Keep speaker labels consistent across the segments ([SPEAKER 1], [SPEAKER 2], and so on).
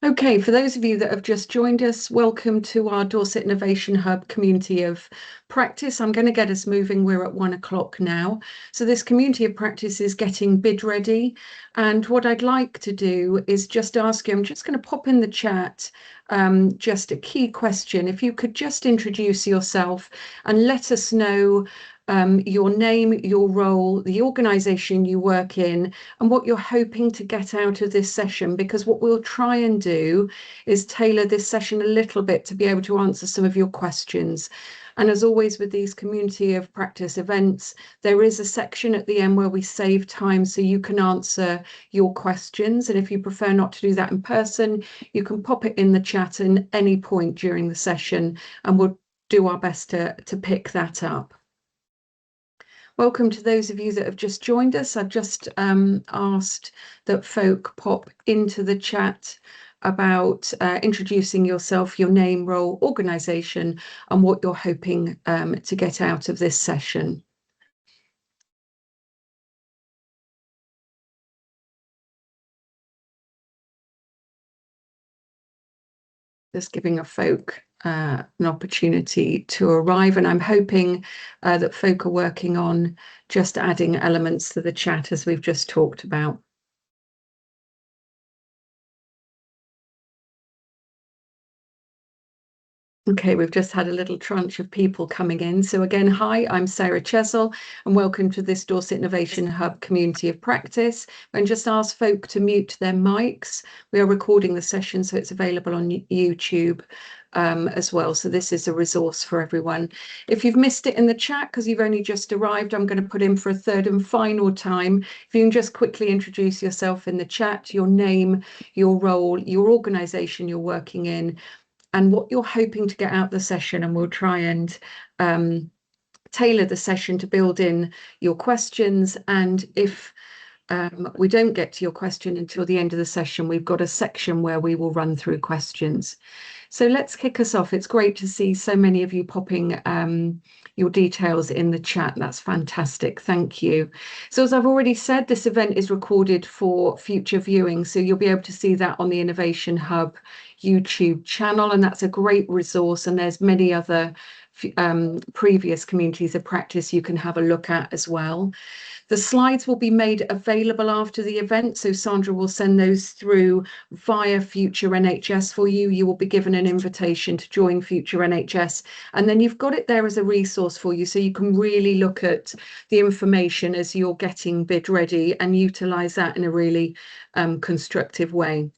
[SPEAKER 1] Okay, for those of you that have just joined us, welcome to our Dorset Innovation Hub community of practice. I'm going to get us moving. We're at 1 o'clock now. So this community of practice is getting bid ready. And what I'd like to do is just ask you, I'm just going to pop in the chat just a key question. If you could just introduce yourself and let us know your name, your role, the organisation you work in, and what you're hoping to get out of this session, because what we'll try and do is tailor this session a little bit to be able to answer some of your questions. And as always with these community of practice events, there is a section at the end where we save time so you can answer your questions. And if you prefer not to do that in person, you can pop it in the chat at any point during the session, and we'll do our best to pick that up. Welcome to those of you that have just joined us. I've just asked that folk pop into the chat about introducing yourself, your name, role, organisation, and what you're hoping to get out of this session. Just giving a folk an opportunity to arrive, and I'm hoping that folk are working on just adding elements to the chat as we've just talked about. Okay, we've just had a little tranche of people coming in. So again, hi, I'm Sarah Chesel, and welcome to this Dorset Innovation Hub community of practice. And just ask folk to mute their mics. We are recording the session, so it's available on YouTube as well. So this is a resource for everyone. If you've missed it in the chat because you've only just arrived, I'm going to put in for a third and final time. If you can just quickly introduce yourself in the chat, your name, your role, your organisation you're working in, and what you're hoping to get out the session, and we'll try and tailor the session to build in your questions. And if we don't get to your question until the end of the session, we've got a section where we will run through questions. So let's kick us off. It's great to see so many of you popping your details in the chat. That's fantastic. Thank you. So as I've already said, this event is recorded for future viewing. So you'll be able to see that on the Innovation Hub YouTube channel. And that's a great resource. And there's many other previous communities of practice you can have a look at as well. The slides will be made available after the event, so Sandra will send those through via Future NHS for you. You will be given an invitation to join Future NHS, and then you've got it there as a resource for you, so you can really look at the information as you're getting bid ready and utilise that in a really constructive way.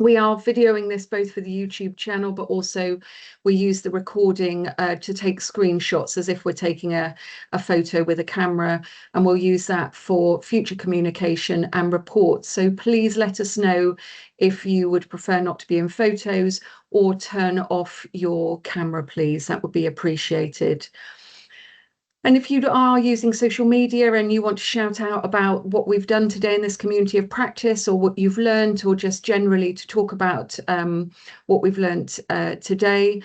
[SPEAKER 1] We are videoing this both for the YouTube channel, but also we use the recording to take screenshots as if we're taking a photo with a camera, and we'll use that for future communication and reports. So please let us know if you would prefer not to be in photos, or turn off your camera, please. That would be appreciated. And if you are using social media and you want to shout out about what we've done today in this community of practice, or what you've learned, or just generally to talk about what we've learned today,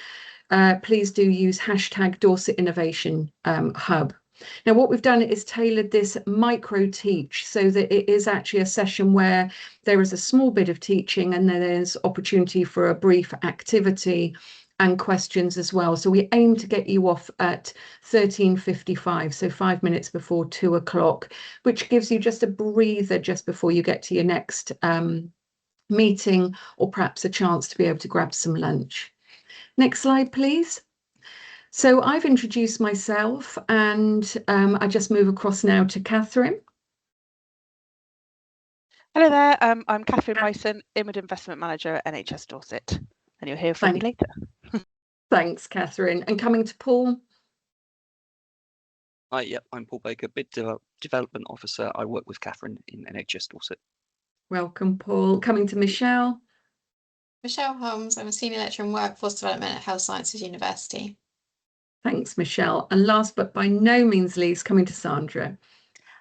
[SPEAKER 1] please do use hashtag Dorset Innovation Hub. Now, what we've done is tailored this micro teach so that it is actually a session where there is a small bit of teaching and then there's opportunity for a brief activity and questions as well. So we aim to get you off at 13:55, so 5 minutes before 2 o'clock, which gives you just a breather just before you get to your next meeting, or perhaps a chance to be able to grab some lunch. Next slide, please. So I've introduced myself, and I just move across now to Catherine.
[SPEAKER 2] Hello there, I'm Catherine Myson, Image Investment Manager at NHS Dorset, and you'll hear from me later.
[SPEAKER 1] Thanks, Catherine. And coming to Paul.
[SPEAKER 3] Hi, yep, I'm Paul Baker, Bid Development Officer. I work with Catherine in NHS Dorset.
[SPEAKER 1] Welcome, Paul. Coming to Michelle.
[SPEAKER 4] Michelle Holmes, I'm a Senior Lecturer in Workforce Development at Health Sciences University.
[SPEAKER 1] Thanks, Michelle. And last but by no means least, coming to Sandra.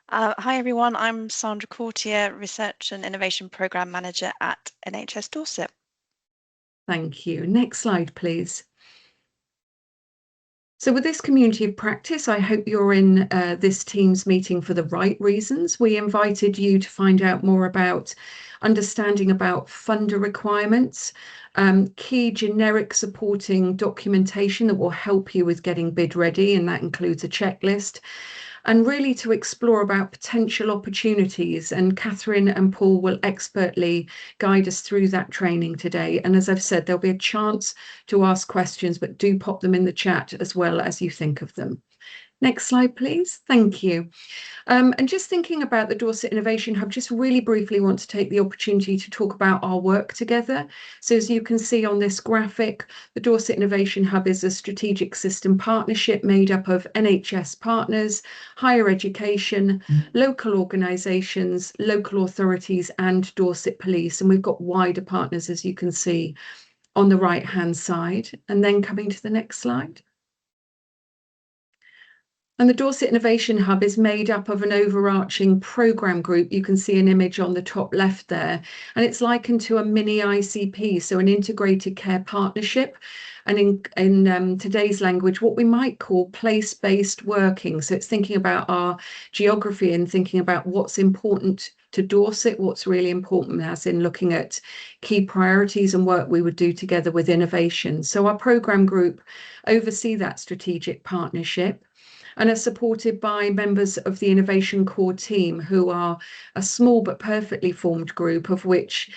[SPEAKER 5] Hi everyone, I'm Sandra Courtier, Research and Innovation Programme Manager at NHS Dorset.
[SPEAKER 1] Thank you. Next slide, please. So with this community of practice, I hope you're in this Teams meeting for the right reasons. We invited you to find out more about understanding about funder requirements, key generic supporting documentation that will help you with getting bid ready, and that includes a checklist, and really to explore about potential opportunities. And Catherine and Paul will expertly guide us through that training today. And as I've said, there'll be a chance to ask questions, but do pop them in the chat as well as you think of them. Next slide, please. Thank you. And just thinking about the Dorset Innovation Hub, just really briefly want to take the opportunity to talk about our work together. So as you can see on this graphic, the Dorset Innovation Hub is a strategic system partnership made up of NHS partners, higher education, local organisations, local authorities and Dorset Police. And we've got wider partners, as you can see on the right-hand side. And then coming to the next slide. And the Dorset Innovation Hub is made up of an overarching programme group. You can see an image on the top left there, and it's likened to a mini ICP, so an integrated care partnership. And in today's language, what we might call place-based working. So it's thinking about our geography and thinking about what's important to Dorset, what's really important, as in looking at key priorities and work we would do together with innovation. So our programme group oversee that strategic partnership and are supported by members of the Innovation Core team, who are a small but perfectly formed group, of which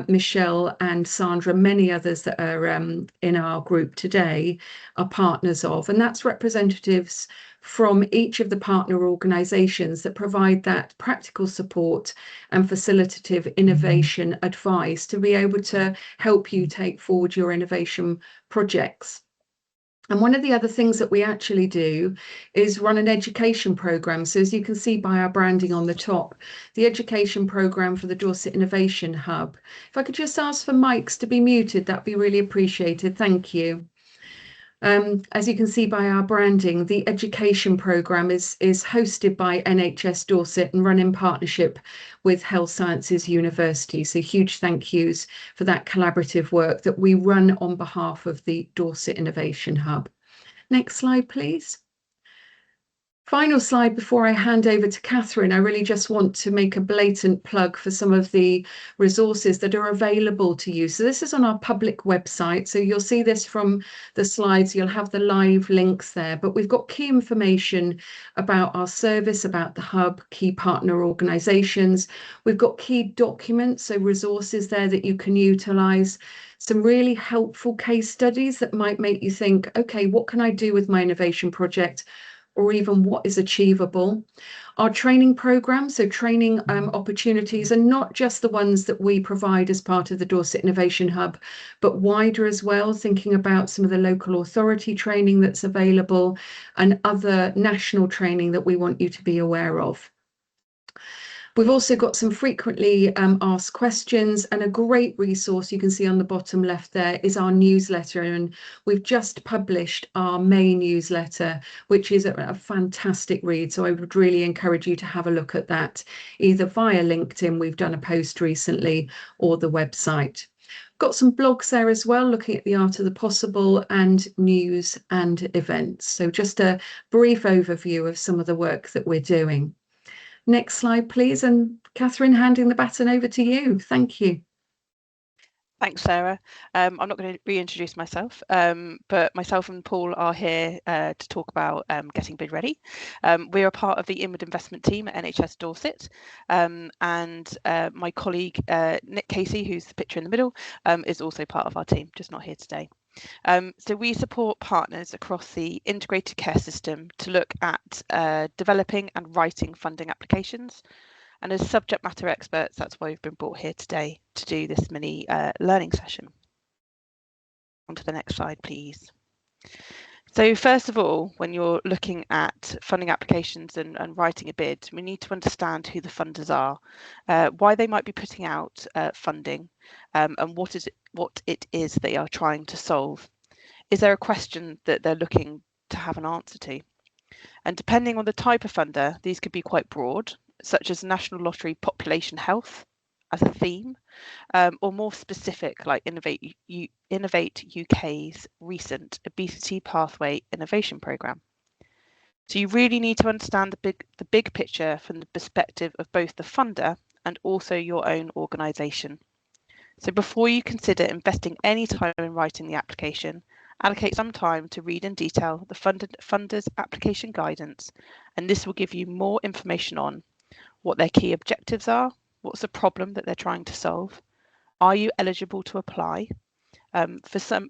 [SPEAKER 1] Michelle and Sandra, many others that are in our group today, are partners of. And that's representatives from each of the partner organisations that provide that practical support and facilitative innovation advice to be able to help you take forward your innovation projects. And one of the other things that we actually do is run an education programme. So as you can see by our branding on the top, the education programme for the Dorset Innovation Hub. If I could just ask for mics to be muted, that'd be really appreciated. Thank you. As you can see by our branding, the education programme is hosted by NHS Dorset and run in partnership with Health Sciences University. So huge thank yous for that collaborative work that we run on behalf of the Dorset Innovation Hub. Next slide, please. Final slide before I hand over to Catherine. I really just want to make a blatant plug for some of the resources that are available to you. So this is on our public website. So you'll see this from the slides. You'll have the live links there, but we've got key information about our service, about the hub, key partner organisations. We've got key documents, so resources there that you can utilise. Some really helpful case studies that might make you think, okay, what can I do with my innovation project? Or even what is achievable. Our training programme, so training opportunities, are not just the ones that we provide as part of the Dorset Innovation Hub, but wider as well, thinking about some of the local authority training that's available and other national training that we want you to be aware of. We've also got some frequently asked questions, and a great resource you can see on the bottom left there is our newsletter. And we've just published our May newsletter, which is a fantastic read. So I would really encourage you to have a look at that, either via LinkedIn, we've done a post recently, or the website. Got some blogs there as well, looking at the art of the possible and news and events. So just a brief overview of some of the work that we're doing. Next slide, please. And Catherine, handing the baton over to you. Thank you.
[SPEAKER 2] Thanks, Sarah. I'm not going to reintroduce myself, but myself and Paul are here to talk about getting bid ready. We are part of the inward investment team at NHS Dorset, and my colleague Nick Casey, who's the picture in the middle, is also part of our team, just not here today. So we support partners across the integrated care system to look at developing and writing funding applications. And as subject matter experts, that's why we've been brought here today to do this mini learning session. On to the next slide, please. So first of all, when you're looking at funding applications and writing a bid, we need to understand who the funders are, why they might be putting out funding, and what it is they are trying to solve. Is there a question that they're looking to have an answer to? And depending on the type of funder, these could be quite broad, such as National Lottery Population Health, as a theme, or more specific, like Innovate UK's recent Obesity Pathway Innovation Programme. So you really need to understand the big picture from the perspective of both the funder and also your own organisation. So before you consider investing any time in writing the application, allocate some time to read in detail the funder's application guidance, and this will give you more information on what their key objectives are, what's the problem that they're trying to solve, are you eligible to apply. For some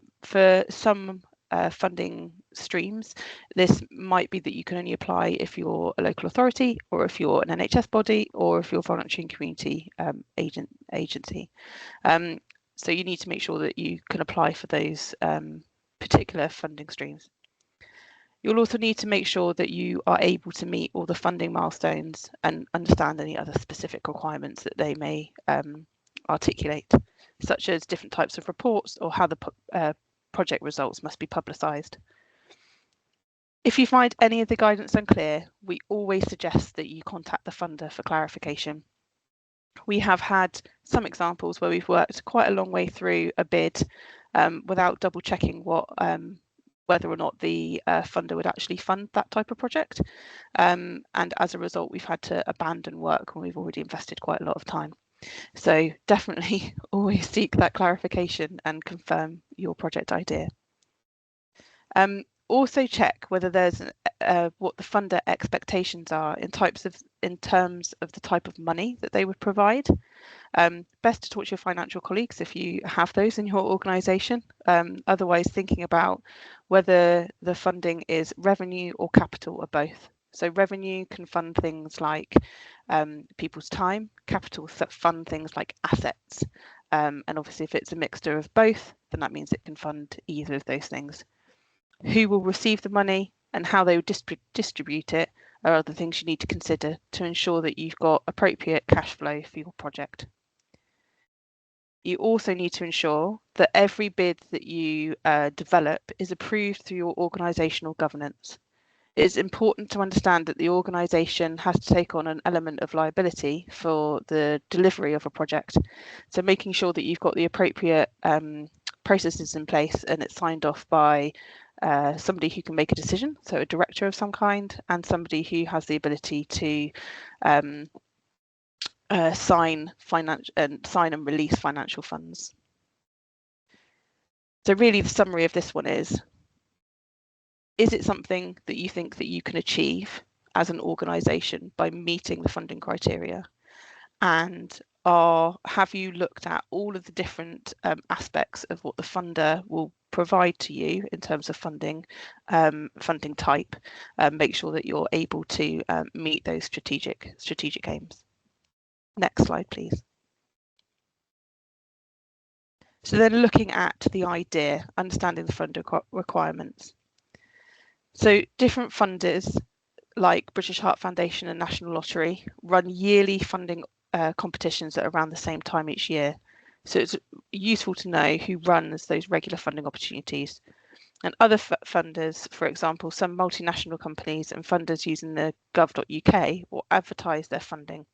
[SPEAKER 2] funding streams, this might be that you can only apply if you're a local authority, or if you're an NHS body, or if you're a voluntary and community agency. So you need to make sure that you can apply for those particular funding streams. You'll also need to make sure that you are able to meet all the funding milestones and understand any other specific requirements that they may articulate, such as different types of reports or how the project results must be publicised. If you find any of the guidance unclear, we always suggest that you contact the funder for clarification. We have had some examples where we've worked quite a long way through a bid without double checking whether or not the funder would actually fund that type of project. And as a result, we've had to abandon work when we've already invested quite a lot of time. So definitely always seek that clarification and confirm your project idea. Also check whether there's what the funder expectations are in terms of the type of money that they would provide. Best to talk to your financial colleagues if you have those in your organisation. Otherwise, thinking about whether the funding is revenue or capital or both. So revenue can fund things like people's time, capital fund things like assets. And obviously if it's a mixture of both, then that means it can fund either of those things. Who will receive the money and how they will distribute it are other things you need to consider to ensure that you've got appropriate cash flow for your project. You also need to ensure that every bid that you develop is approved through your organisational governance. It is important to understand that the organisation has to take on an element of liability for the delivery of a project. So making sure that you've got the appropriate processes in place and it's signed off by somebody who can make a decision, so a director of some kind, and somebody who has the ability to sign and release financial funds. So really the summary of this one is it something that you think that you can achieve as an organisation by meeting the funding criteria? And have you looked at all of the different aspects of what the funder will provide to you in terms of funding type? Make sure that you're able to meet those strategic aims. Next slide, please. So then looking at the idea, understanding the funder requirements. So different funders like British Heart Foundation and National Lottery run yearly funding competitions at around the same time each year. So it's useful to know who runs those regular funding opportunities. And other funders, for example, some multinational companies and funders using the gov.uk will advertise their funding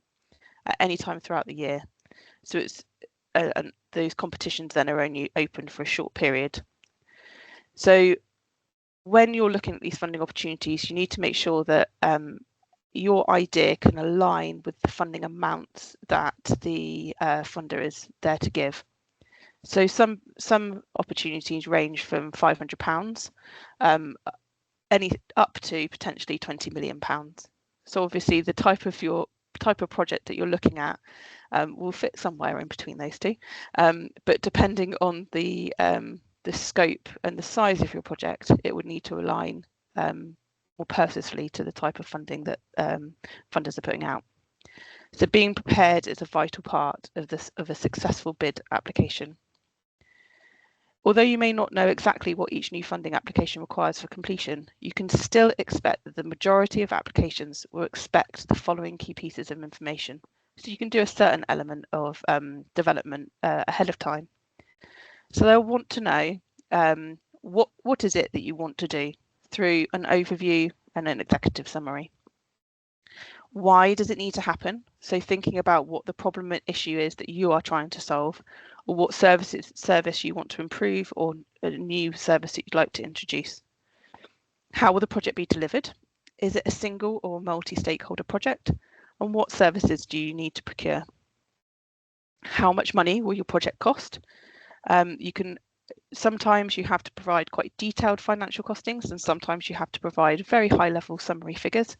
[SPEAKER 2] at any time throughout the year. So it's and those competitions then are only open for a short period. So when you're looking at these funding opportunities, you need to make sure that your idea can align with the funding amounts that the funder is there to give. So some opportunities range from £500 up to potentially £20 million. So obviously the type of project that you're looking at will fit somewhere in between those two, but depending on the scope and the size of your project, it would need to align more purposefully to the type of funding that funders are putting out. So being prepared is a vital part of a successful bid application. Although you may not know exactly what each new funding application requires for completion, you can still expect that the majority of applications will expect the following key pieces of information. So you can do a certain element of development ahead of time. So they'll want to know what is it that you want to do through an overview and an executive summary. Why does it need to happen? So thinking about what the problem and issue is that you are trying to solve, or what service you want to improve, or a new service that you'd like to introduce. How will the project be delivered? Is it a single or multi-stakeholder project? And what services do you need to procure? How much money will your project cost? Sometimes you have to provide quite detailed financial costings, and sometimes you have to provide very high level summary figures,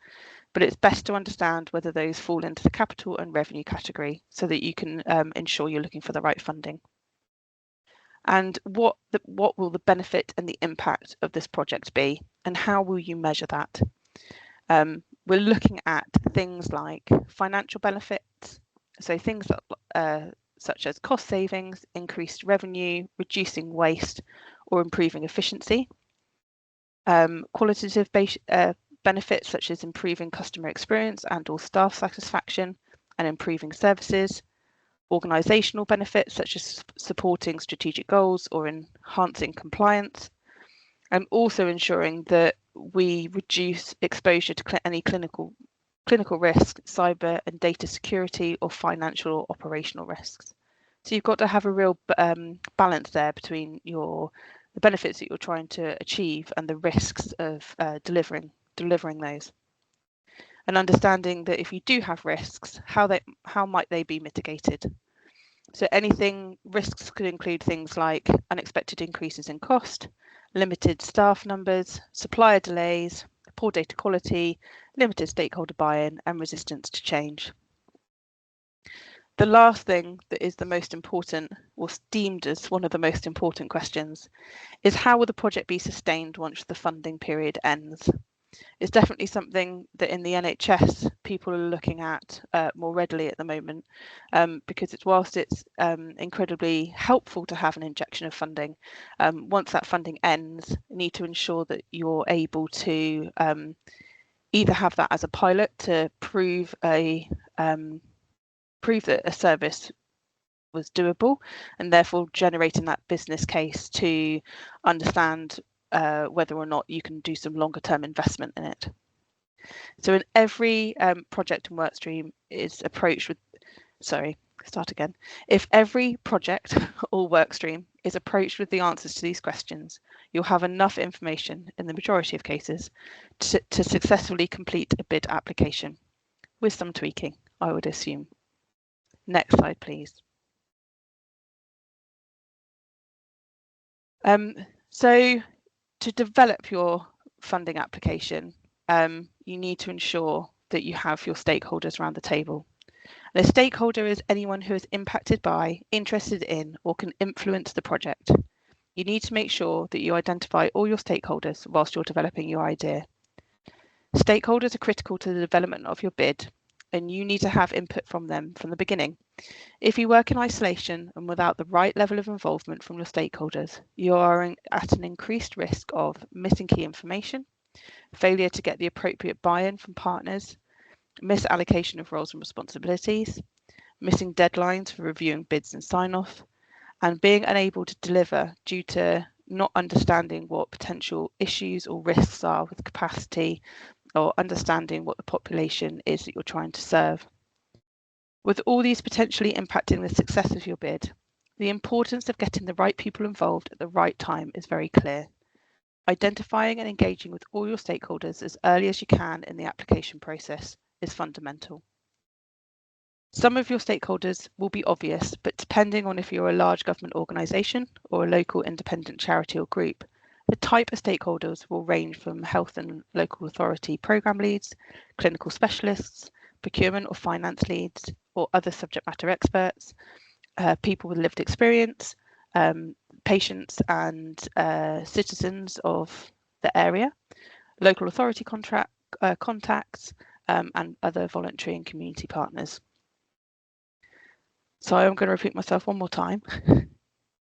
[SPEAKER 2] but it's best to understand whether those fall into the capital and revenue category so that you can ensure you're looking for the right funding. And what will the benefit and the impact of this project be, and how will you measure that? We're looking at things like financial benefits, so things that, such as cost savings, increased revenue, reducing waste, or improving efficiency. Qualitative benefits such as improving customer experience and or staff satisfaction and improving services. Organisational benefits such as supporting strategic goals or enhancing compliance, and also ensuring that we reduce exposure to any clinical risk, cyber and data security, or financial or operational risks. So you've got to have a real balance there between the benefits that you're trying to achieve and the risks of delivering those. And understanding that if you do have risks, how might they be mitigated? So risks could include things like unexpected increases in cost, limited staff numbers, supplier delays, poor data quality, limited stakeholder buy-in, and resistance to change. The last thing that is the most important, or deemed as one of the most important questions, is how will the project be sustained once the funding period ends? It's definitely something that in the NHS people are looking at more readily at the moment, because whilst it's incredibly helpful to have an injection of funding, once that funding ends, you need to ensure that you're able to either have that as a pilot to prove that a service was doable, and therefore generating that business case to understand whether or not you can do some longer term investment in it. So in every project and work stream is approached with, if every project or work stream is approached with the answers to these questions, you'll have enough information in the majority of cases to successfully complete a bid application, with some tweaking, I would assume. Next slide, please. So to develop your funding application, you need to ensure that you have your stakeholders around the table. And a stakeholder is anyone who is impacted by, interested in, or can influence the project. You need to make sure that you identify all your stakeholders whilst you're developing your idea. Stakeholders are critical to the development of your bid, and you need to have input from them from the beginning. If you work in isolation and without the right level of involvement from your stakeholders, you are at an increased risk of missing key information, failure to get the appropriate buy-in from partners, misallocation of roles and responsibilities, missing deadlines for reviewing bids and sign-off, and being unable to deliver due to not understanding what potential issues or risks are with capacity, or understanding what the population is that you're trying to serve. With all these potentially impacting the success of your bid, the importance of getting the right people involved at the right time is very clear. Identifying and engaging with all your stakeholders as early as you can in the application process is fundamental. Some of your stakeholders will be obvious, but depending on if you're a large government organisation or a local independent charity or group, the type of stakeholders will range from health and local authority programme leads, clinical specialists, procurement or finance leads, or other subject matter experts, people with lived experience, patients and citizens of the area, local authority contacts, and other voluntary and community partners. So I'm going to repeat myself one more time.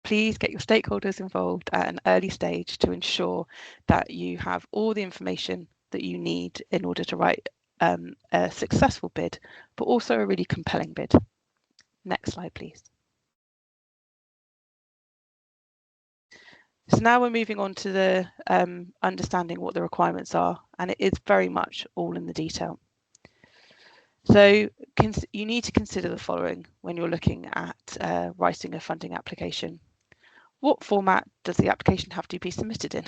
[SPEAKER 2] Please get your stakeholders involved at an early stage to ensure that you have all the information that you need in order to write a successful bid, but also a really compelling bid. Next slide, please. So now we're moving on to the understanding what the requirements are, and it is very much all in the detail. So you need to consider the following when you're looking at writing a funding application. What format does the application have to be submitted in?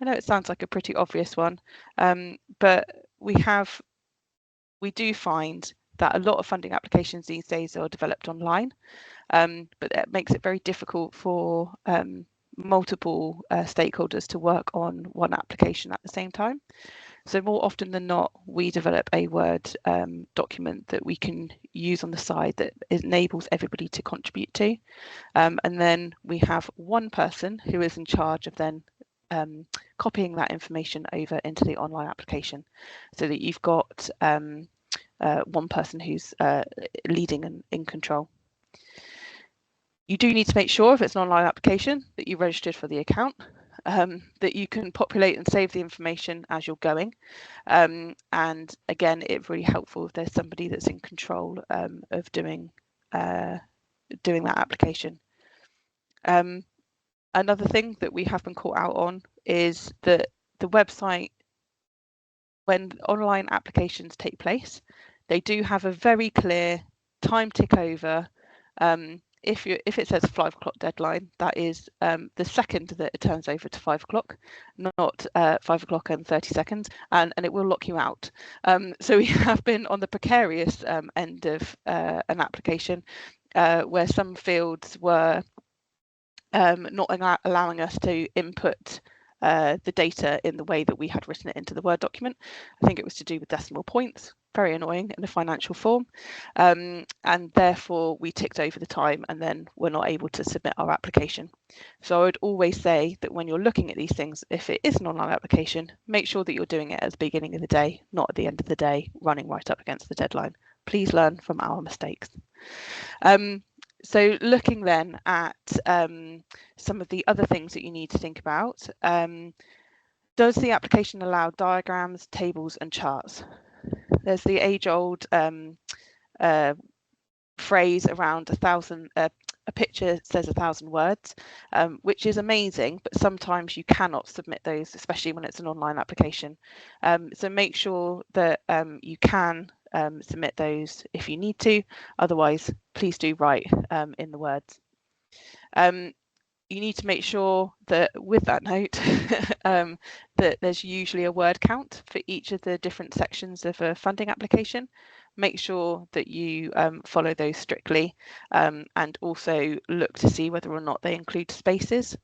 [SPEAKER 2] I know it sounds like a pretty obvious one, but we do find that a lot of funding applications these days are developed online, but that makes it very difficult for multiple stakeholders to work on one application at the same time. So more often than not, we develop a Word document that we can use on the side that enables everybody to contribute to. And then we have one person who is in charge of then copying that information over into the online application, so that you've got one person who's leading and in control. You do need to make sure, if it's an online application, that you registered for the account, that you can populate and save the information as you're going. And again, it's really helpful if there's somebody that's in control of doing that application. Another thing that we have been caught out on is that the website, when online applications take place, they do have a very clear time tick over. If it says 5 o'clock deadline, that is the second that it turns over to 5 o'clock, not 5 o'clock and 30 seconds, and it will lock you out. So we have been on the precarious end of an application where some fields were not allowing us to input the data in the way that we had written it into the Word document. I think it was to do with decimal points, very annoying in a financial form, and therefore we ticked over the time and then were not able to submit our application. So I would always say that when you're looking at these things, if it is an online application, make sure that you're doing it at the beginning of the day, not at the end of the day, running right up against the deadline. Please learn from our mistakes. So looking then at some of the other things that you need to think about, does the application allow diagrams, tables and charts? There's the age-old phrase around a picture says 1,000 words, which is amazing, but sometimes you cannot submit those, especially when it's an online application. So make sure that you can submit those if you need to. Otherwise, please do write in the words. You need to make sure that with that note that there's usually a word count for each of the different sections of a funding application. Make sure that you follow those strictly, and also look to see whether or not they include spaces,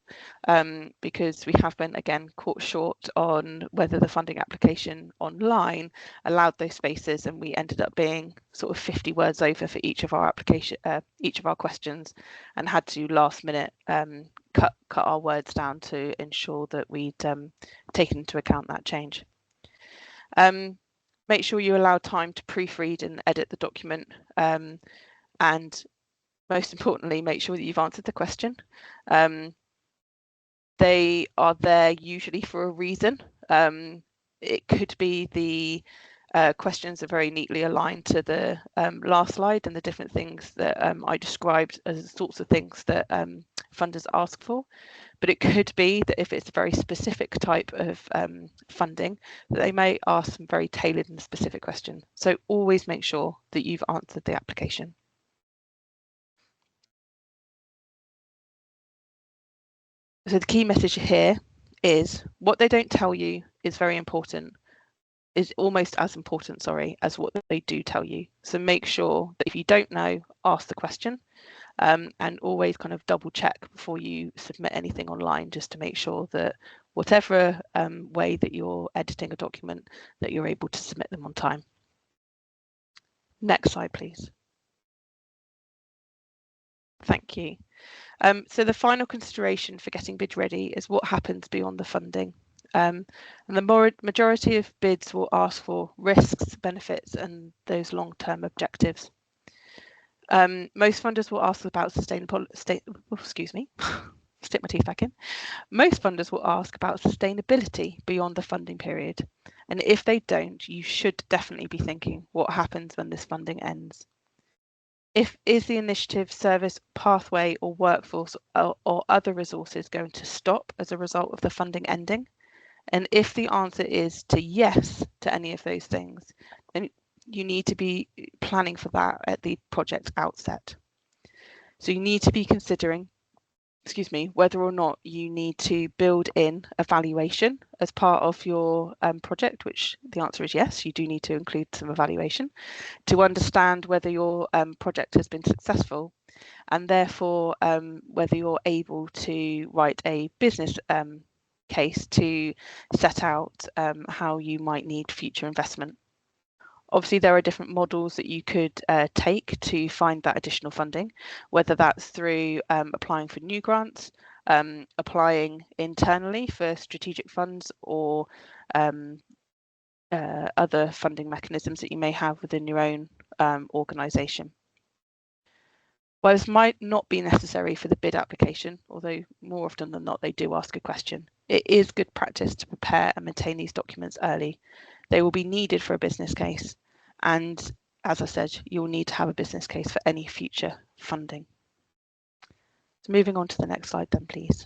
[SPEAKER 2] because we have been again caught short on whether the funding application online allowed those spaces, and we ended up being sort of 50 words over for each of our questions, and had to last minute cut our words down to ensure that we'd taken into account that change. Make sure you allow time to proofread and edit the document, and most importantly, make sure that you've answered the question. They are there usually for a reason. It could be the questions are very neatly aligned to the last slide and the different things that I described as the sorts of things that funders ask for. But it could be that if it's a very specific type of funding, that they may ask some very tailored and specific questions. So always make sure that you've answered the application. So the key message here is what they don't tell you is very important, is almost as important, sorry, as what they do tell you. So make sure that if you don't know, ask the question. And always kind of double check before you submit anything online, just to make sure that whatever way that you're editing a document, that you're able to submit them on time. Next slide, please. Thank you. So the final consideration for getting bid ready is what happens beyond the funding. And the majority of bids will ask for risks, benefits, and those long-term objectives. Most funders will ask about excuse me, stick my teeth back in. Most funders will ask about sustainability beyond the funding period. And if they don't, you should definitely be thinking what happens when this funding ends. Is the initiative, service, pathway, or workforce or other resources going to stop as a result of the funding ending? And if the answer is to yes to any of those things, then you need to be planning for that at the project outset. So you need to be considering, whether or not you need to build in a valuation as part of your project, which the answer is yes, you do need to include some evaluation to understand whether your project has been successful, and therefore whether you're able to write a business case to set out how you might need future investment. Obviously, there are different models that you could take to find that additional funding, whether that's through applying for new grants, applying internally for strategic funds, or other funding mechanisms that you may have within your own organisation. While this might not be necessary for the bid application, although more often than not they do ask a question, it is good practice to prepare and maintain these documents early. They will be needed for a business case, and as I said, you'll need to have a business case for any future funding. So moving on to the next slide then, please.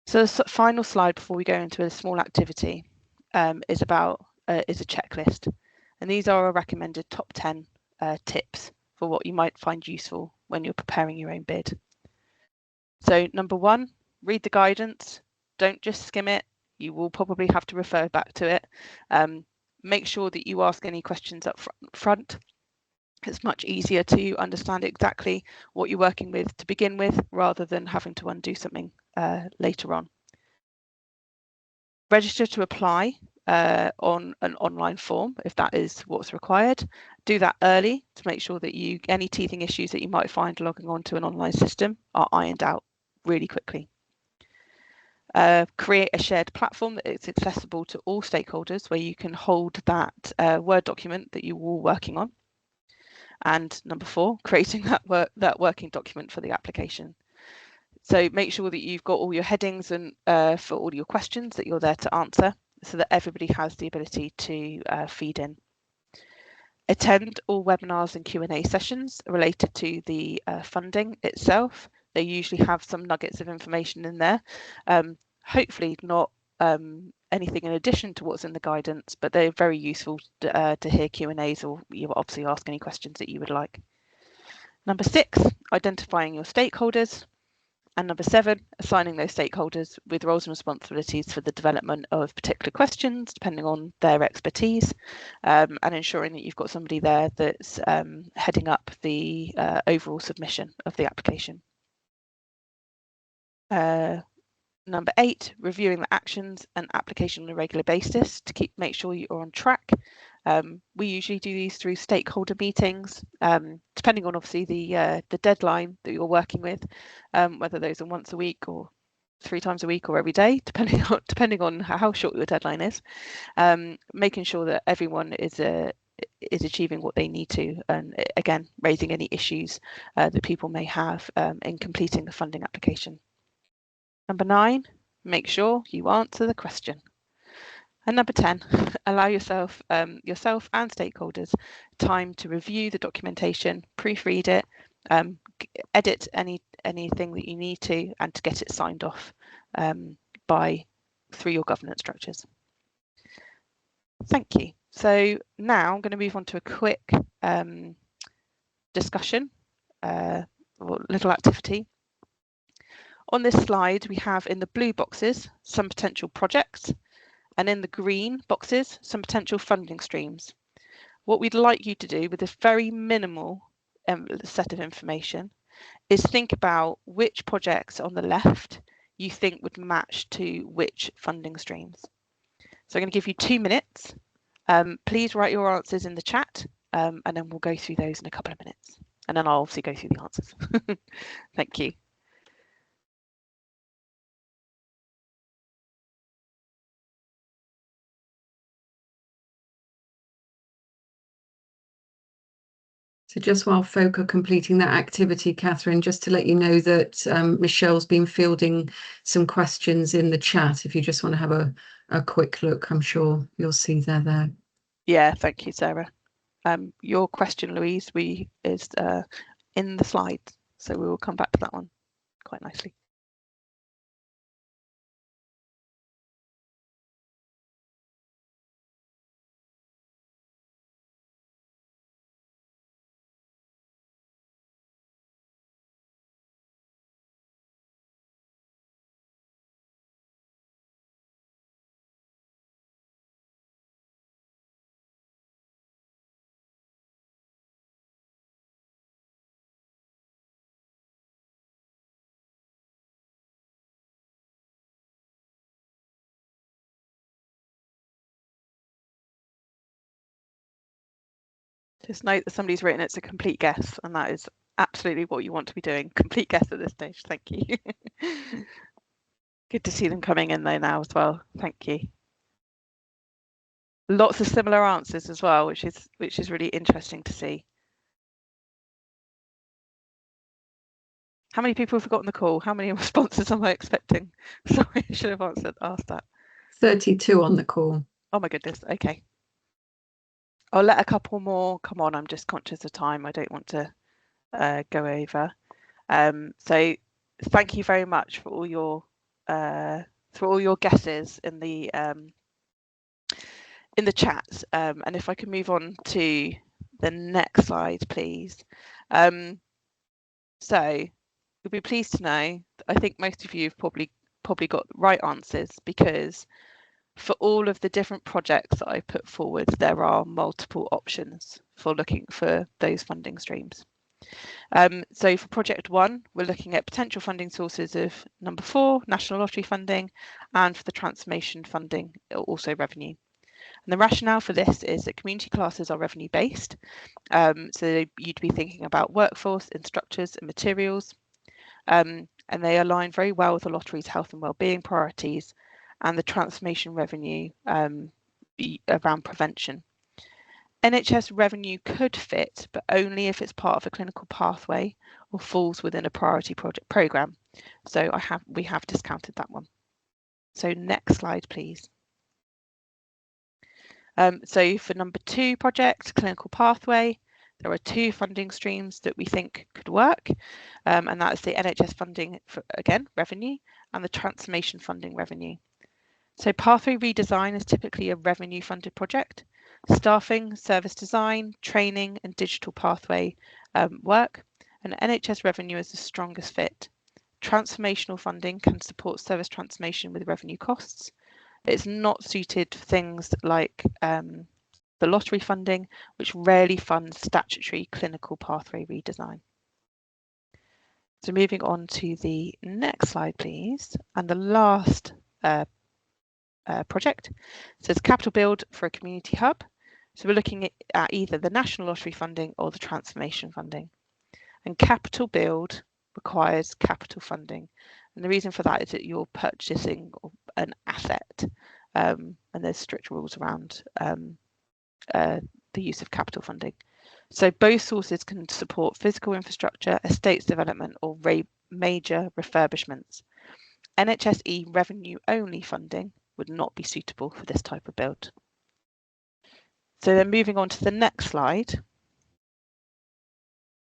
[SPEAKER 2] So the final slide before we go into a small activity is a checklist, and these are a recommended top 10 tips for what you might find useful when you're preparing your own bid. So number 1, read the guidance. Don't just skim it. You will probably have to refer back to it. Make sure that you ask any questions up front. It's much easier to understand exactly what you're working with to begin with, rather than having to undo something later on. Register to apply on an online form if that is what's required. Do that early to make sure that any teething issues that you might find logging onto an online system are ironed out really quickly. Create a shared platform that is accessible to all stakeholders, where you can hold that Word document that you're all working on. And number 4, creating that working document for the application. So make sure that you've got all your headings and for all your questions that you're there to answer, so that everybody has the ability to feed in. Attend all webinars and Q&A sessions related to the funding itself. They usually have some nuggets of information in there. Hopefully not anything in addition to what's in the guidance, but they're very useful to hear Q&As, or you obviously ask any questions that you would like. Number 6, identifying your stakeholders. And number 7, assigning those stakeholders with roles and responsibilities for the development of particular questions, depending on their expertise, and ensuring that you've got somebody there that's heading up the overall submission of the application. Number 8, reviewing the actions and application on a regular basis to make sure you're on track. We usually do these through stakeholder meetings, depending on obviously the deadline that you're working with, whether those are once a week or 3 times a week or every day, depending on how short your deadline is. Making sure that everyone is achieving what they need to, and again, raising any issues that people may have in completing the funding application. Number 9, make sure you answer the question. And number 10, allow yourself and stakeholders time to review the documentation, proofread it, edit anything that you need to, and to get it signed off through your governance structures. Thank you. So now I'm going to move on to a quick discussion or little activity. On this slide, we have in the blue boxes some potential projects, and in the green boxes some potential funding streams. What we'd like you to do with this very minimal set of information is think about which projects on the left you think would match to which funding streams. So I'm going to give you 2 minutes. Please write your answers in the chat, and then we'll go through those in a couple of minutes. And then I'll obviously go through the answers. Thank you.
[SPEAKER 1] So just while folk are completing that activity, Catherine, just to let you know that Michelle's been fielding some questions in the chat. If you just want to have a quick look, I'm sure you'll see they're there.
[SPEAKER 2] Yeah, thank you, Sarah. Your question, Louise, is in the slides, so we will come back to that one quite nicely. Just note that somebody's written it's a complete guess, and that is absolutely what you want to be doing. Complete guess at this stage. Thank you. Good to see them coming in though now as well. Thank you. Lots of similar answers as well, which is really interesting to see. How many people have forgotten the call? How many responses am I expecting? Sorry, I should have asked that.
[SPEAKER 1] 32 on the call.
[SPEAKER 2] Oh my goodness. Okay. I'll let a couple more come on. I'm just conscious of time. I don't want to go over. So thank you very much for all your guesses in the chat. And if I can move on to the next slide, please. So you'll be pleased to know that I think most of you have probably got right answers, because for all of the different projects that I put forward, there are multiple options for looking for those funding streams. So for project 1, we're looking at potential funding sources of number 4, national lottery funding, and for the transformation funding, also revenue. And the rationale for this is that community classes are revenue based. So you'd be thinking about workforce, instructors and materials. And they align very well with the lottery's health and wellbeing priorities, and the transformation revenue around prevention. NHS revenue could fit, but only if it's part of a clinical pathway or falls within a priority project programme. So we have discounted that one. So next slide, please. So for number 2 project, clinical pathway, there are 2 funding streams that we think could work, and that is the NHS funding for, again, revenue, and the transformation funding revenue. So pathway redesign is typically a revenue funded project. Staffing, service design, training and digital pathway work, and NHS revenue is the strongest fit. Transformational funding can support service transformation with revenue costs. It's not suited for things like the lottery funding, which rarely funds statutory clinical pathway redesign. So moving on to the next slide, please, and the last project. So it's capital build for a community hub. So we're looking at either the national lottery funding or the transformation funding. And capital build requires capital funding. And the reason for that is that you're purchasing an asset, and there's strict rules around the use of capital funding. So both sources can support physical infrastructure, estates development, or major refurbishments. NHSE revenue only funding would not be suitable for this type of build. So then moving on to the next slide.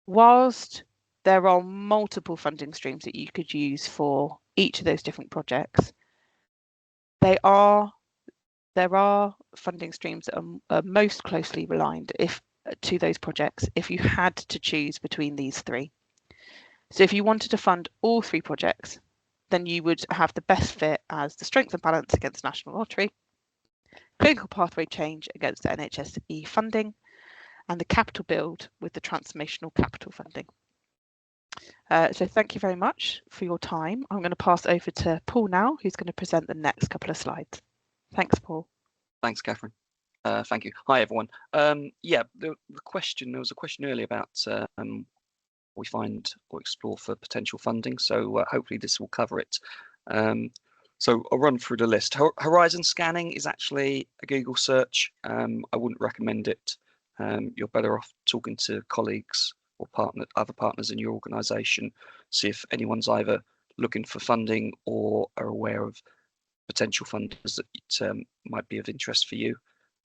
[SPEAKER 2] Whilst there are multiple funding streams that you could use for each of those different projects, there are funding streams that are most closely aligned to those projects if you had to choose between these 3. So if you wanted to fund all 3 projects, then you would have the best fit as the strength and balance against National Lottery, clinical pathway change against the NHSE funding, and the capital build with the transformational capital funding. So thank you very much for your time. I'm going to pass over to Paul now, who's going to present the next couple of slides. Thanks, Paul.
[SPEAKER 3] Thanks, Catherine. Thank you. Hi, everyone. Yeah, there was a question earlier about we find or explore for potential funding. So hopefully this will cover it. So I'll run through the list. Horizon scanning is actually a Google search. I wouldn't recommend it. You're better off talking to colleagues or other partners in your organisation, see if anyone's either looking for funding or are aware of potential funders that might be of interest for you.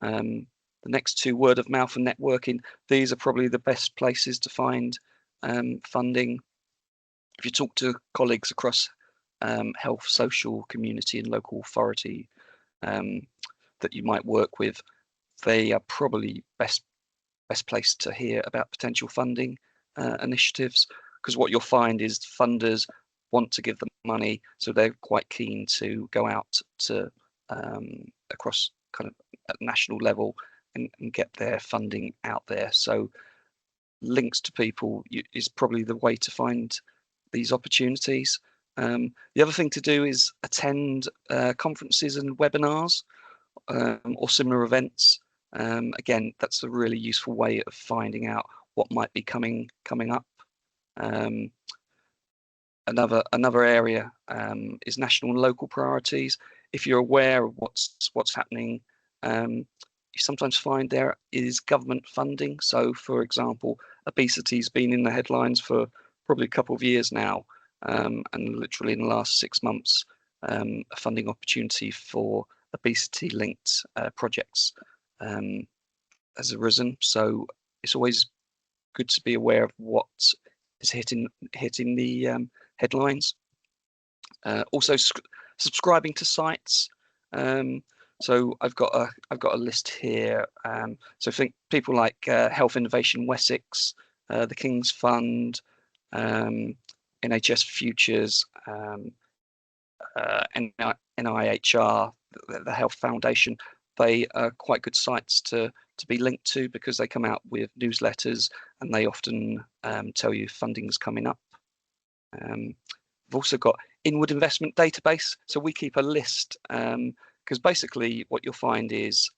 [SPEAKER 3] The next 2, word of mouth and networking, these are probably the best places to find funding. If you talk to colleagues across health, social, community and local authority that you might work with, they are probably best placed to hear about potential funding initiatives, because what you'll find is funders want to give them money, so they're quite keen to go out to across kind of at national level and get their funding out there. So links to people is probably the way to find these opportunities. The other thing to do is attend conferences and webinars or similar events. Again, that's a really useful way of finding out what might be coming up. Another area is national and local priorities. If you're aware of what's happening, you sometimes find there is government funding. So, for example, obesity's been in the headlines for probably a couple of years now, and literally in the last 6 months, a funding opportunity for obesity-linked projects has arisen. So it's always good to be aware of what is hitting the headlines. Also, subscribing to sites. So I've got a list here. So think people like Health Innovation Wessex, the King's Fund, NHS Futures, NIHR, the Health Foundation. They are quite good sites to be linked to because they come out with newsletters and they often tell you funding's coming up. We've also got Inward Investment Database. So we keep a list because basically what you'll find is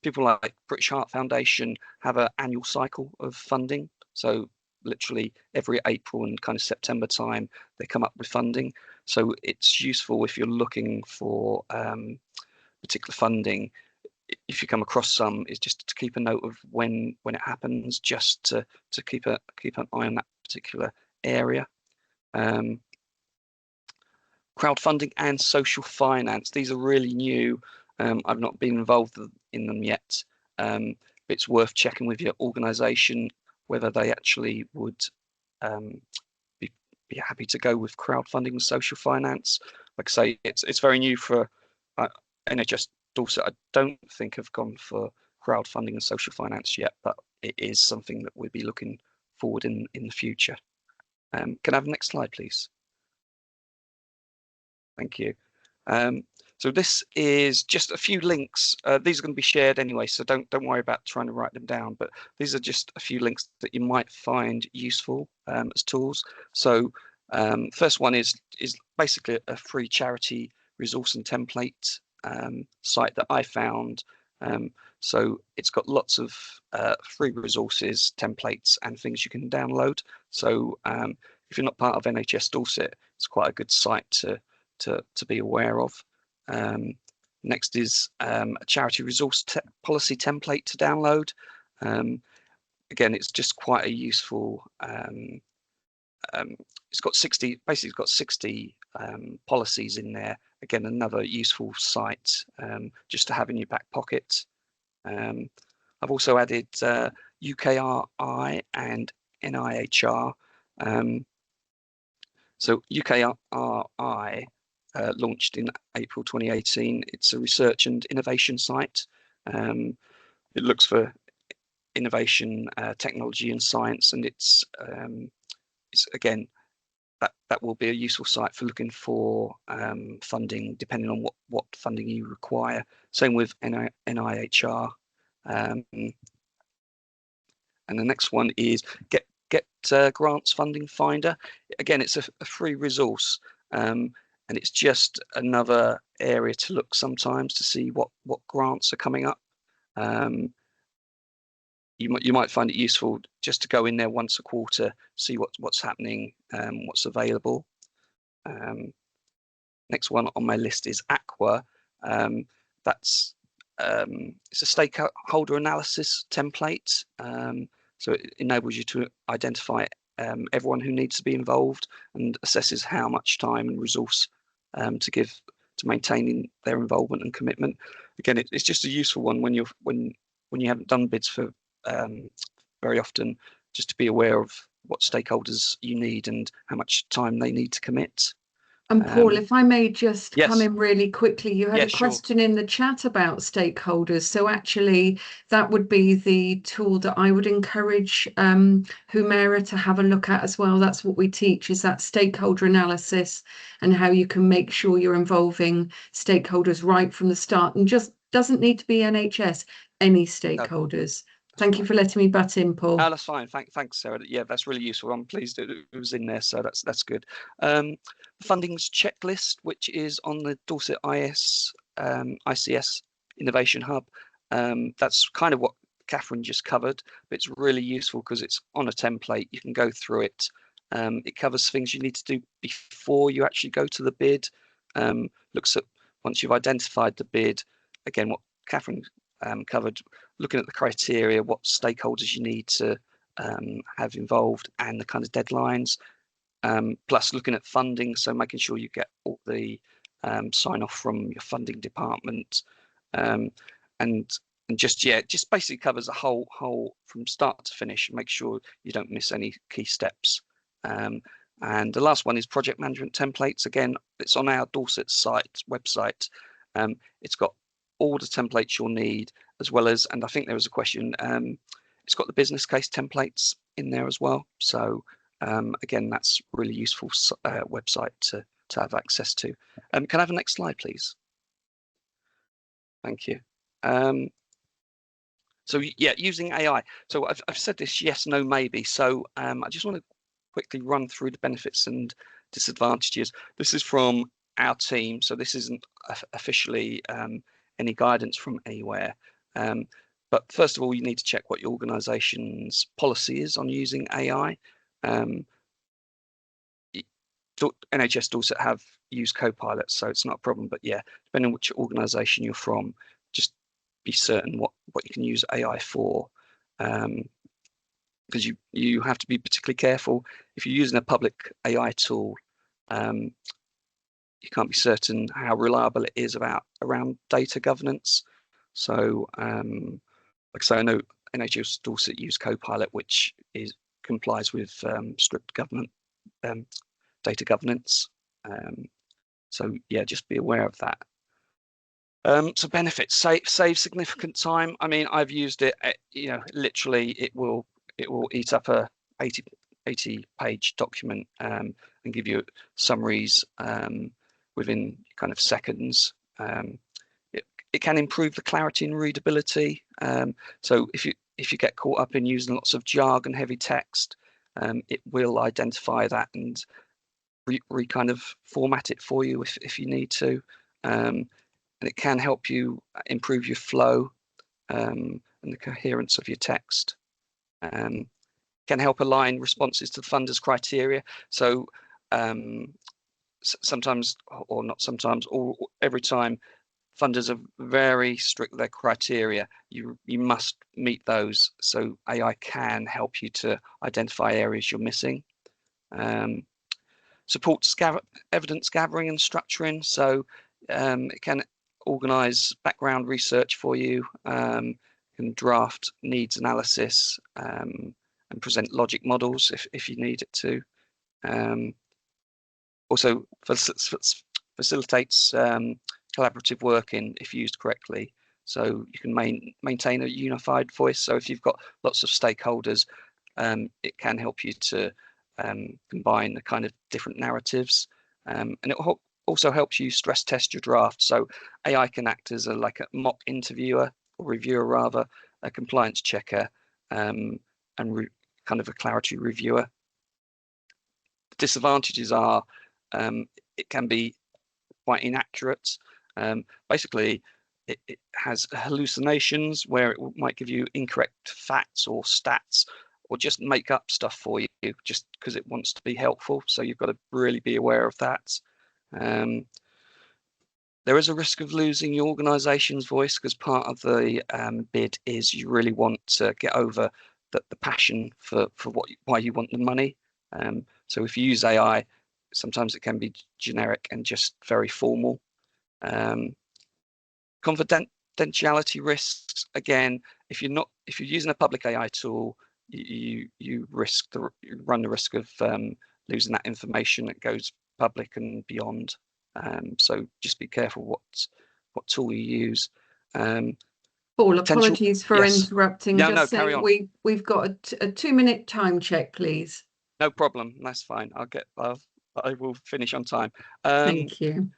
[SPEAKER 3] people like British Heart Foundation have an annual cycle of funding. So literally every April and kind of September time, they come up with funding. So it's useful if you're looking for particular funding. If you come across some, is just to keep a note of when it happens, just to keep an eye on that particular area. Crowdfunding and social finance. These are really new. I've not been involved in them yet, but it's worth checking with your organisation whether they actually would be happy to go with crowdfunding and social finance. Like I say, it's very new for NHS Dorset. I don't think have gone for crowdfunding and social finance yet, but it is something that we'll be looking forward in the future. Can I have the next slide, please? Thank you. So this is just a few links. These are going to be shared anyway, so don't worry about trying to write them down. But these are just a few links that you might find useful as tools. So first one is basically a free charity resource and template site that I found. So it's got lots of free resources, templates, and things you can download. So if you're not part of NHS Dorset, it's quite a good site to be aware of. Next is a charity resource policy template to download. Again, it's just quite a useful. It's got 60 policies in there. Again, another useful site just to have in your back pocket. I've also added UKRI and NIHR. So UKRI launched in April 2018. It's a research and innovation site. It looks for innovation, technology, and science, and it's again that will be a useful site for looking for funding, depending on what funding you require. Same with NIHR. And the next one is Get Grants Funding Finder. Again, it's a free resource. And it's just another area to look sometimes to see what grants are coming up. You might find it useful just to go in there once a quarter, see what's happening, what's available. Next one on my list is Aqua. It's a stakeholder analysis template. So it enables you to identify everyone who needs to be involved and assesses how much time and resource to give to maintaining their involvement and commitment. Again, it's just a useful one when you haven't done bids for very often, just to be aware of what stakeholders you need and how much time they need to commit.
[SPEAKER 1] And Paul, if I may just
[SPEAKER 3] yes.
[SPEAKER 1] come in really quickly, you had a question in the chat about stakeholders. So actually, that would be the tool that I would encourage Humera to have a look at as well. That's what we teach, is that stakeholder analysis and how you can make sure you're involving stakeholders right from the start. And just doesn't need to be NHS, any stakeholders. No. Thank you for letting me butt in, Paul.
[SPEAKER 3] Oh, that's fine. Thanks, Sarah. Yeah, that's really useful. I'm pleased that it was in there, so that's good. Fundings checklist, which is on the Dorset ICS Innovation Hub. That's kind of what Catherine just covered, but it's really useful because it's on a template. You can go through it. It covers things you need to do before you actually go to the bid. Looks at once you've identified the bid, again, what Catherine covered, looking at the criteria, what stakeholders you need to have involved, and the kind of deadlines. Plus looking at funding, so making sure you get all the sign off from your funding department, and just basically covers the whole from start to finish. Make sure you don't miss any key steps. And the last one is project management templates. Again, it's on our Dorset website. It's got all the templates you'll need, as well as, and I think there was a question, it's got the business case templates in there as well. So again, that's really useful website to have access to. Can I have the next slide, please? Thank you. So yeah, using AI. So I've said this, yes, no, maybe. So I just want to quickly run through the benefits and disadvantages. This is from our team, so this isn't officially any guidance from anywhere. But first of all, you need to check what your organisation's policy is on using AI. NHS Dorset have used Copilot, so it's not a problem. But yeah, depending on which organisation you're from, just be certain what you can use AI for. Because you have to be particularly careful if you're using a public AI tool. You can't be certain how reliable it is around data governance. So, like I say, I know NHS Dorset use Copilot, which complies with strict government data governance. So yeah, just be aware of that. So benefits, save significant time. I mean, I've used it. Literally, it will eat up a 80 page document and give you summaries within kind of seconds. It can improve the clarity and readability. So if you get caught up in using lots of jargon, heavy text, it will identify that and kind of format it for you if you need to. And it can help you improve your flow and the coherence of your text. Can help align responses to the funders' criteria. So sometimes, or not sometimes, or every time, funders are very strict with their criteria. You must meet those. So AI can help you to identify areas you're missing. Supports evidence gathering and structuring. So it can organise background research for you, can draft needs analysis, and present logic models if you need it to. Also facilitates collaborative working if used correctly. So you can maintain a unified voice. So if you've got lots of stakeholders, it can help you to combine the kind of different narratives. And it also helps you stress test your draft. So AI can act as like a mock interviewer or reviewer rather, a compliance checker, and kind of a clarity reviewer. The disadvantages are it can be quite inaccurate. Basically, it has hallucinations where it might give you incorrect facts or stats, or just make up stuff for you just because it wants to be helpful. So you've got to really be aware of that. There is a risk of losing your organisation's voice because part of the bid is you really want to get over the passion for why you want the money. So if you use AI, sometimes it can be generic and just very formal. Confidentiality risks, again, if you're using a public AI tool, you run the risk of losing that information that goes public and beyond. So just be careful what tool you use.
[SPEAKER 1] Paul, apologies for interrupting.
[SPEAKER 3] No,
[SPEAKER 1] just
[SPEAKER 3] carry on.
[SPEAKER 1] We've got a 2-minute time check, please.
[SPEAKER 3] No problem. That's fine. I will finish on time.
[SPEAKER 1] Thank you.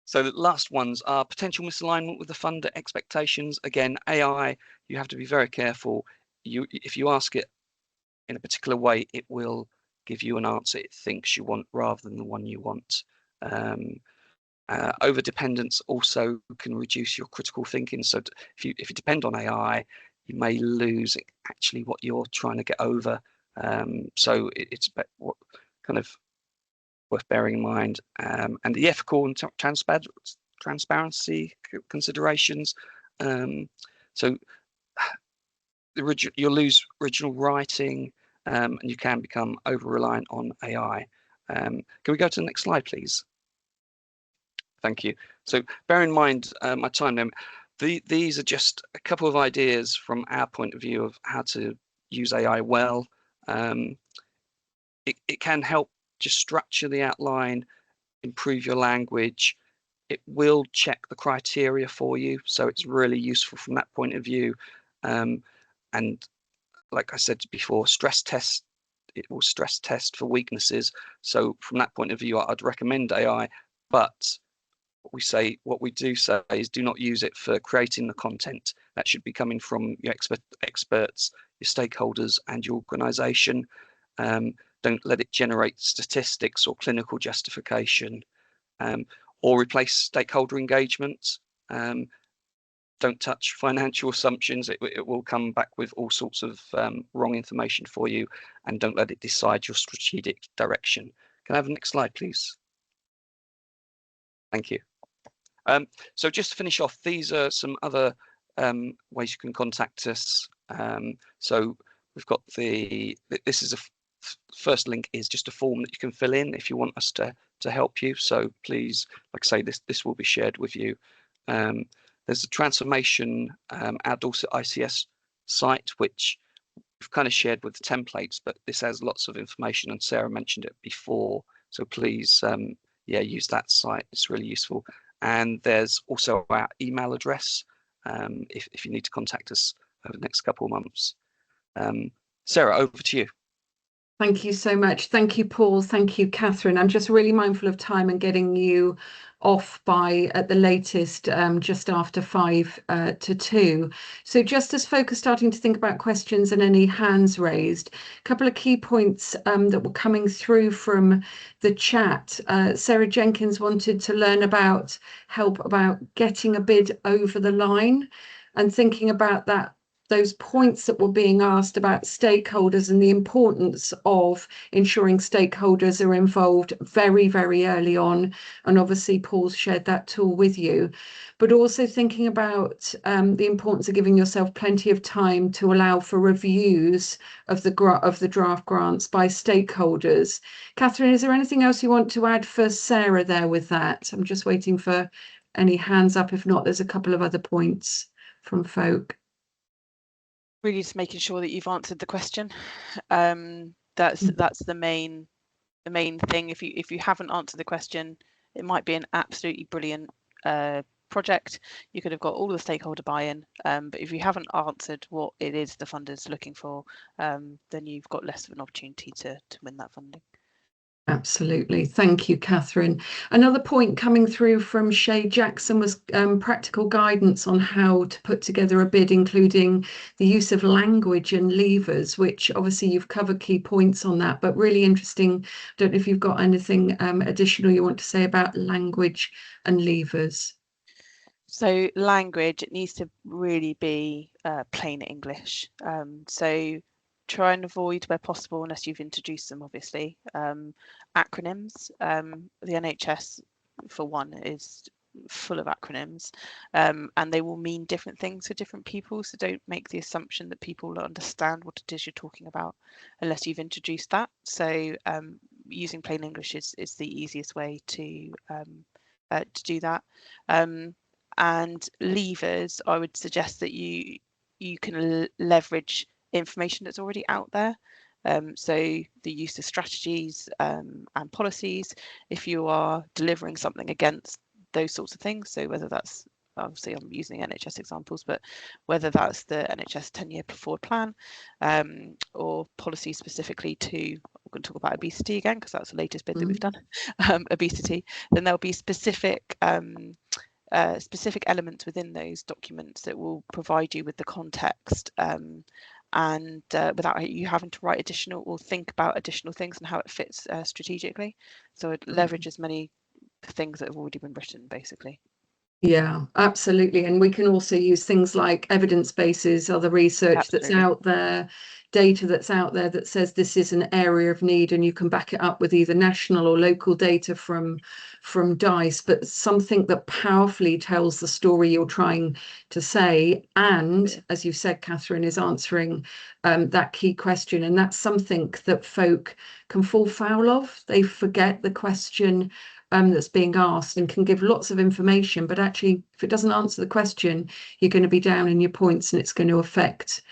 [SPEAKER 3] So the last ones are potential misalignment with the funder expectations. Again, AI, you have to be very careful. If you ask it in a particular way, it will give you an answer it thinks you want rather than the one you want. Over-dependence also can reduce your critical thinking. So if you depend on AI, you may lose actually what you're trying to get over. So it's kind of worth bearing in mind. And the ethical and transparency considerations. So you'll lose original writing, and you can become over-reliant on AI. Can we go to the next slide, please? Thank you. So bear in mind my time limit. These are just a couple of ideas from our point of view of how to use AI well. It can help just structure the outline, improve your language. It will check the criteria for you, so it's really useful from that point of view. And like I said before, it will stress test for weaknesses. So from that point of view, I'd recommend AI, but what we do say is do not use it for creating the content. That should be coming from your experts, your stakeholders, and your organization. Don't let it generate statistics or clinical justification, or replace stakeholder engagement. Don't touch financial assumptions. It will come back with all sorts of wrong information for you, and don't let it decide your strategic direction. Can I have the next slide, please? Thank you. So just to finish off, these are some other ways you can contact us. So we've got this is first link is just a form that you can fill in if you want us to help you. So please, like I say, this will be shared with you. There's a transformation, our Dorset ICS site, which we've kind of shared with the templates, but this has lots of information, and Sarah mentioned it before. So please, use that site. It's really useful. And there's also our email address if you need to contact us over the next couple of months. Sarah, over to you.
[SPEAKER 1] Thank you so much. Thank you, Paul. Thank you, Catherine. I'm just really mindful of time and getting you off by, at the latest, just after 5 to 2. So just as folk are starting to think about questions and any hands raised, a couple of key points that were coming through from the chat. Sarah Jenkins wanted to learn about help about getting a bid over the line and thinking about those points that were being asked about stakeholders and the importance of ensuring stakeholders are involved very, very early on. And obviously Paul's shared that tool with you, but also thinking about the importance of giving yourself plenty of time to allow for reviews of the draft grants by stakeholders. Catherine, is there anything else you want to add for Sarah there with that? I'm just waiting for any hands up. If not, there's a couple of other points from folk.
[SPEAKER 2] Really just making sure that you've answered the question. That's the main thing. If you haven't answered the question, it might be an absolutely brilliant project. You could have got all the stakeholder buy-in, but if you haven't answered what it is the funder's looking for, then you've got less of an opportunity to win that funding.
[SPEAKER 1] Absolutely. Thank you, Catherine. Another point coming through from Shay Jackson was practical guidance on how to put together a bid, including the use of language and levers, which obviously you've covered key points on that, but really interesting. I don't know if you've got anything additional you want to say about language and levers. So
[SPEAKER 2] language, it needs to really be plain English. So try and avoid where possible, unless you've introduced them, obviously. Acronyms. The NHS, for one, is full of acronyms, and they will mean different things to different people. So don't make the assumption that people will understand what it is you're talking about unless you've introduced that. So using plain English is the easiest way to do that. And levers, I would suggest that you can leverage information that's already out there. So the use of strategies and policies, if you are delivering something against those sorts of things. So whether that's, obviously I'm using NHS examples, but whether that's the NHS 10-year forward plan or policy specifically to, we're going to talk about obesity again, because that's the latest bid that we've done, obesity, then there'll be specific elements within those documents that will provide you with the context and without you having to write additional or think about additional things and how it fits strategically. So I'd leverage as many things that have already been written, basically.
[SPEAKER 1] Yeah, absolutely. And we can also use things like evidence bases, other research that's out there, data that's out there that says this is an area of need, and you can back it up with either national or local data from DICE, but something that powerfully tells the story you're trying to say. And as you said, Catherine, is answering that key question. And that's something that folk can fall foul of. They forget the question that's being asked and can give lots of information, but actually if it doesn't answer the question, you're going to be down in your points and it's going to affect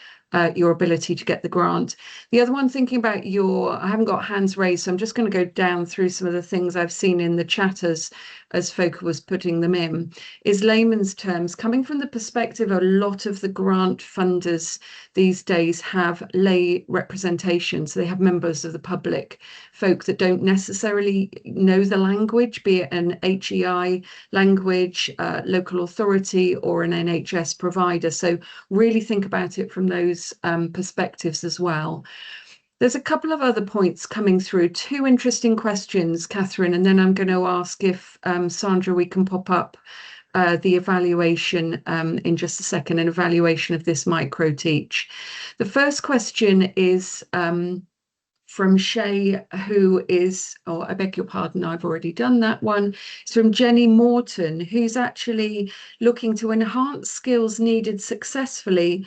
[SPEAKER 1] your ability to get the grant. The other one, thinking about I haven't got hands raised, so I'm just going to go down through some of the things I've seen in the chat as folk was putting them in, is layman's terms. Coming from the perspective, a lot of the grant funders these days have lay representation, so they have members of the public, folk that don't necessarily know the language, be it an HEI language, local authority, or an NHS provider. So really think about it from those perspectives as well. There's a couple of other points coming through. Two interesting questions, Catherine, and then I'm going to ask if Sandra, we can pop up the evaluation in just a second, an evaluation of this micro teach. The first question is from Shay, who is, oh, I beg your pardon, I've already done that one. It's from Jenny Morton, who's actually looking to enhance skills needed successfully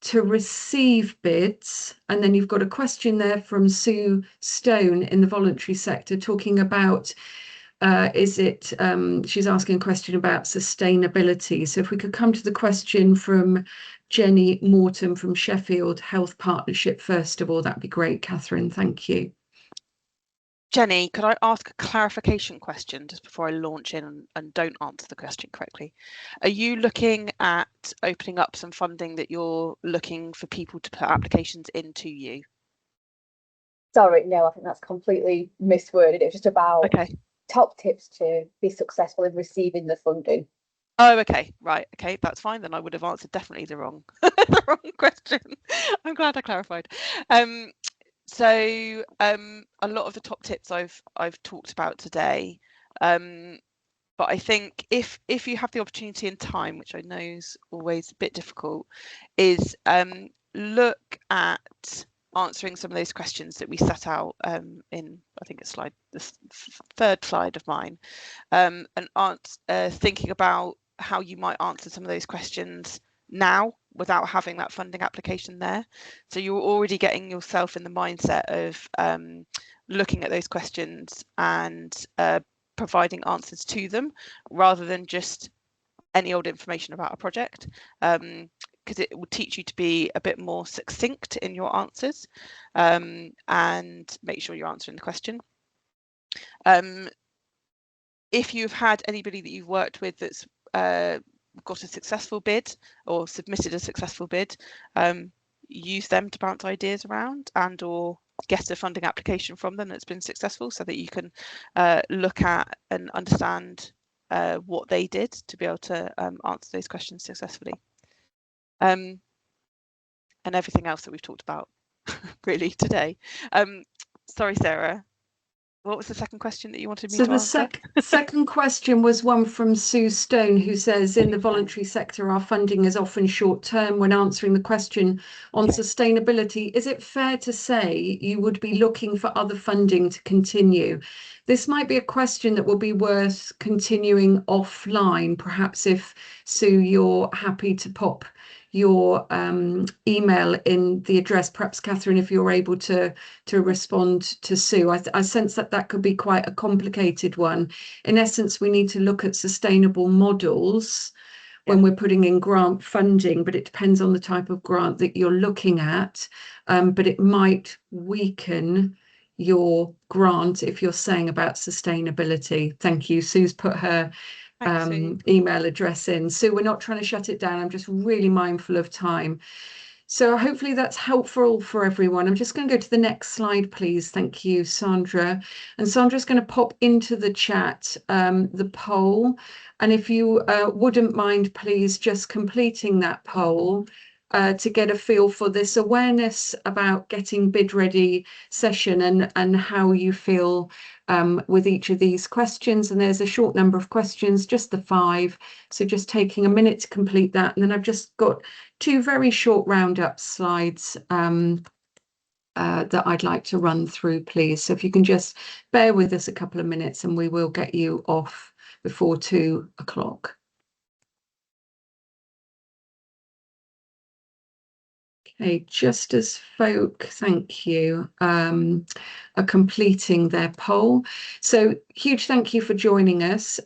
[SPEAKER 1] to receive bids. And then you've got a question there from Sue Stone in the voluntary sector talking about she's asking a question about sustainability. So if we could come to the question from Jenny Morton from Sheffield Health Partnership first of all, that'd be great, Catherine. Thank you.
[SPEAKER 2] Jenny, could I ask a clarification question just before I launch in and don't answer the question correctly? Are you looking at opening up some funding that you're looking for people to put applications into you?
[SPEAKER 6] Sorry, no, I think that's completely misworded. It was just about top tips to be successful in receiving the funding.
[SPEAKER 2] Oh, okay, right, okay, that's fine. Then I would have answered definitely the wrong question. I'm glad I clarified. So a lot of the top tips I've talked about today, but I think if you have the opportunity and time, which I know is always a bit difficult, is look at answering some of those questions that we set out in, I think it's the third slide of mine, and thinking about how you might answer some of those questions now without having that funding application there. So you're already getting yourself in the mindset of looking at those questions and providing answers to them rather than just any old information about a project, because it will teach you to be a bit more succinct in your answers and make sure you're answering the question. If you've had anybody that you've worked with that's got a successful bid or submitted a successful bid, use them to bounce ideas around and or get a funding application from them that's been successful, so that you can look at and understand what they did to be able to answer those questions successfully. And everything else that we've talked about really today. Sorry, Sarah. What was the second question that you wanted me to answer?
[SPEAKER 1] The second question was one from Sue Stone, who says, in the voluntary sector, our funding is often short term. When answering the question on sustainability, is it fair to say you would be looking for other funding to continue? This might be a question that will be worth continuing offline. Perhaps if, Sue, you're happy to pop your email in the address, perhaps Catherine, if you're able to respond to Sue. I sense that could be quite a complicated one. In essence, we need to look at sustainable models when we're putting in grant funding, but it depends on the type of grant that you're looking at, but it might weaken your grant if you're saying about sustainability. Thank you. Sue's put her email address in. So we're not trying to shut it down. I'm just really mindful of time. So hopefully that's helpful for everyone. I'm just going to go to the next slide, please. Thank you, Sandra. And Sandra's going to pop into the chat the poll. And if you wouldn't mind, please, just completing that poll to get a feel for this awareness about getting bid ready session and how you feel with each of these questions. And there's a short number of questions, just the 5. So just taking a minute to complete that. And then I've just got 2 very short roundup slides that I'd like to run through, please. So if you can just bear with us a couple of minutes and we will get you off before 2 o'clock. Okay, just as folk, thank you, are completing their poll. So huge thank you for joining us.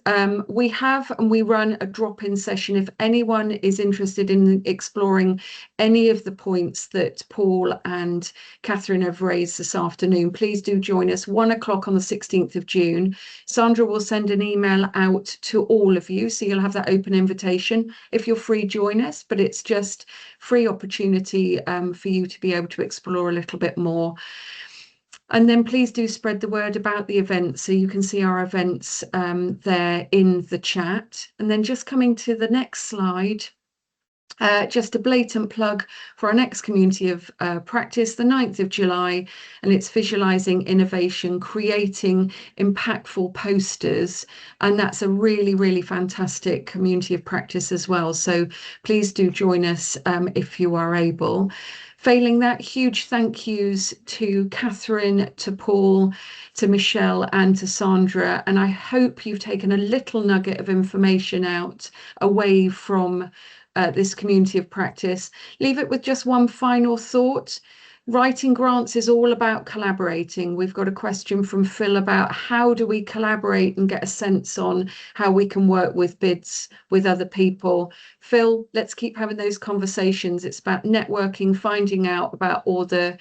[SPEAKER 1] We run a drop-in session if anyone is interested in exploring any of the points that Paul and Catherine have raised this afternoon. Please do join us 1 o'clock on the 16th of June. Sandra will send an email out to all of you, so you'll have that open invitation. If you're free, join us, but it's just free opportunity for you to be able to explore a little bit more. And then please do spread the word about the event, so you can see our events there in the chat. And then just coming to the next slide, just a blatant plug for our next community of practice, the 9th of July, and it's visualizing innovation, creating impactful posters, and that's a really, really fantastic community of practice as well. So please do join us if you are able. Failing that, huge thank yous to Catherine, to Paul, to Michelle and to Sandra, and I hope you've taken a little nugget of information out away from this community of practice. Leave it with just one final thought. Writing grants is all about collaborating. We've got a question from Phil about how do we collaborate and get a sense on how we can work with bids with other people. Phil, let's keep having those conversations. It's about networking, finding out about all the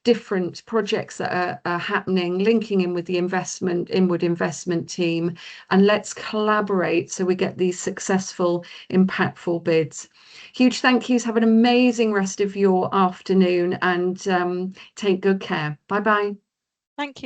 [SPEAKER 1] different projects that are happening, linking in with the inward investment team, and let's collaborate so we get these successful, impactful bids. Huge thank yous. Have an amazing rest of your afternoon and take good care. Bye bye.
[SPEAKER 2] Thank you.